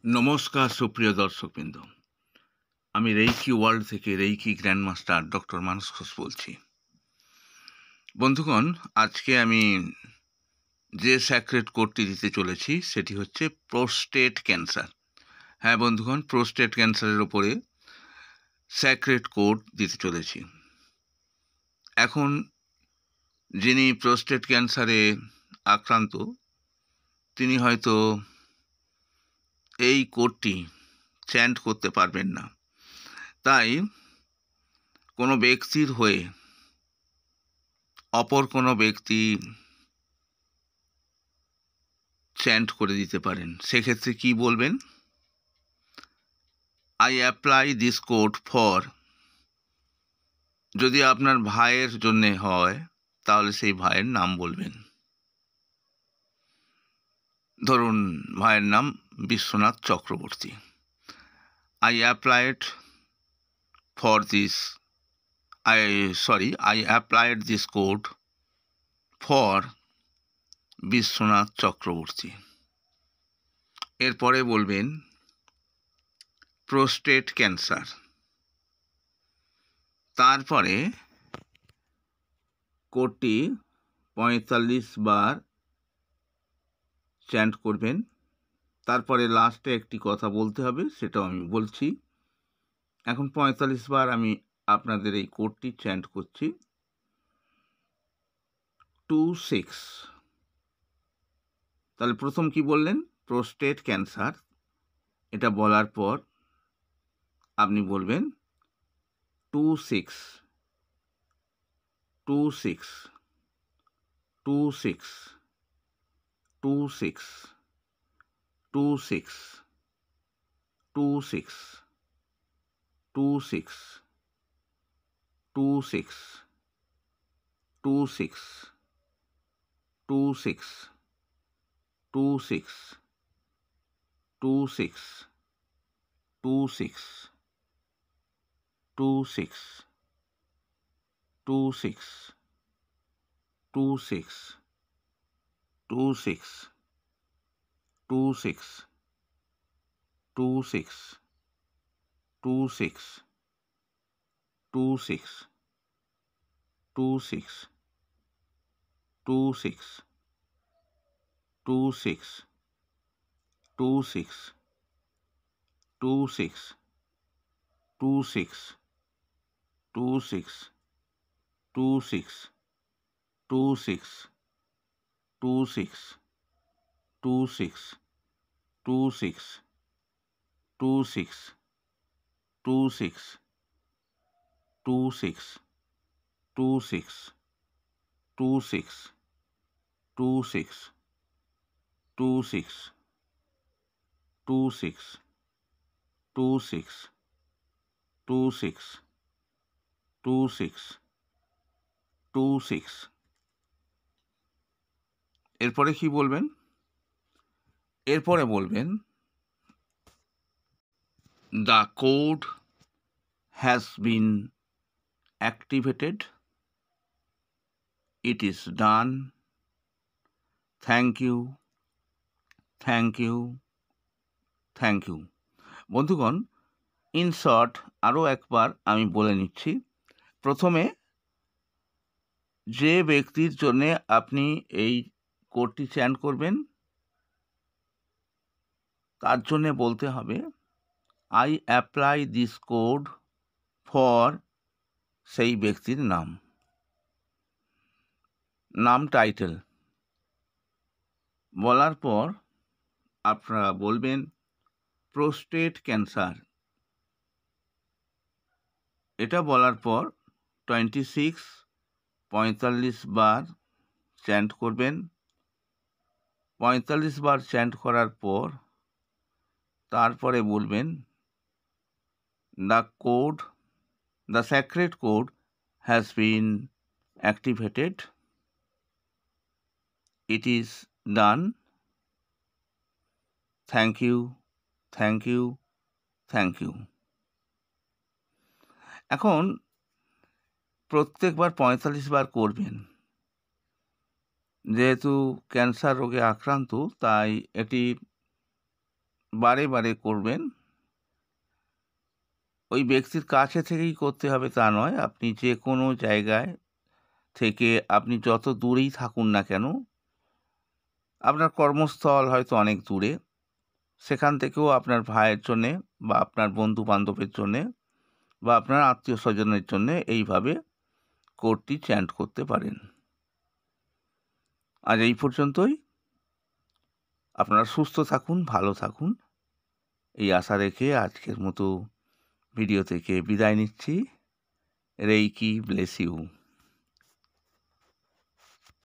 নমস্কার সুপ্রিয় দর্শকবৃন্দ। আমি রেইকি ওয়ার্ল্ড থেকে রেইকি গ্র্যান্ডমাস্টার ডক্টর মানস ঘোষ বলছি। বন্ধুগণ, আজকে আমি যে স্যাক্রেড কোডটি দিতে চলেছি সেটি হচ্ছে প্রোস্টেট ক্যান্সার। হ্যাঁ বন্ধুগণ, প্রোস্টেট ক্যান্সারের ওপরে স্যাক্রেড কোড দিতে চলেছি। এখন যিনি প্রোস্টেট ক্যান্সারে আক্রান্ত তিনি হয়তো এই কোডটি চ্যান্ট করতে পারবেন না। তাই কোনো ব্যক্তির হয়ে অপর কোনো ব্যক্তি চ্যান্ট করে দিতে পারেন। সেক্ষেত্রে কি বলবেন? I apply this code for, যদি আপনার ভাইয়ের জন্যে হয় তাহলে সেই ভাইয়ের নাম বলবেন। ধরুন ভাইয়ের নাম Biswanath Chakraborty. I applied for this I applied this code for Biswanath Chakraborty. এরপরে বলবেন প্রোস্টেট ক্যান্সার। তারপরে কোডটি 45 বার চ্যান্ট করবেন। তারপরে লাস্টে একটি কথা বলতে হবে, সেটাও আমি বলছি। এখন 45 বার আমি আপনাদের এই কোডটি চ্যান্ট করছি। 26। তাহলে প্রথম কি বললেন? Prostate cancer. এটা বলার পর আপনি বলবেন 26 26 26 26 26 26 26 26 26 26 26 26 26 26 26 26 26 26 26 26 26 26 26 26 26 26 26 26 26 26 26 26 26 26 26 26 26 26 26 26 26 26 26 26 26। এরপরে কি বলবেন? এরপরে বলবেন the code has been activated, it is done, thank you, thank you, thank you. বন্ধুগণ, ইন শর্ট আরও একবার আমি বলে নিচ্ছি। প্রথমে যে ব্যক্তির জন্যে আপনি এই কোডটি চ্যান্ট করবেন তার জন্যে বলতে হবে I apply this code for সেই ব্যক্তির নাম টাইটেল বলার পর আপনারা বলবেন প্রোস্টেট ক্যান্সার। এটা বলার পর 45 বার চ্যান্ট করবেন। 45 বার চ্যান্ট করার পর তারপরে বলবেন the sacred code has been activated, it is done, thank you, thank you, thank you. এখন প্রত্যেকবার 45 বার করবেন। যেহেতু ক্যান্সার রোগে আক্রান্ত তাই এটি বারে বারে করবেন। ওই ব্যক্তির কাছে থেকেই করতে হবে তা নয়, আপনি যে কোনো জায়গায় থেকে আপনি যত দূরেই থাকুন না কেন, আপনার কর্মস্থল হয়তো অনেক দূরে, সেখান থেকেও আপনার ভাইয়ের জন্যে বা আপনার বন্ধু-বান্ধবের জন্যে বা আপনার আত্মীয়-স্বজনের জন্যে এইভাবে কোডটি চ্যান্ট করতে পারেন। আজ এই পর্যন্তই। আপনারা সুস্থ থাকুন, ভালো থাকুন, এই আশা রেখে আজকের মতো ভিডিও থেকে বিদায় নিচ্ছি। Reiki bless you.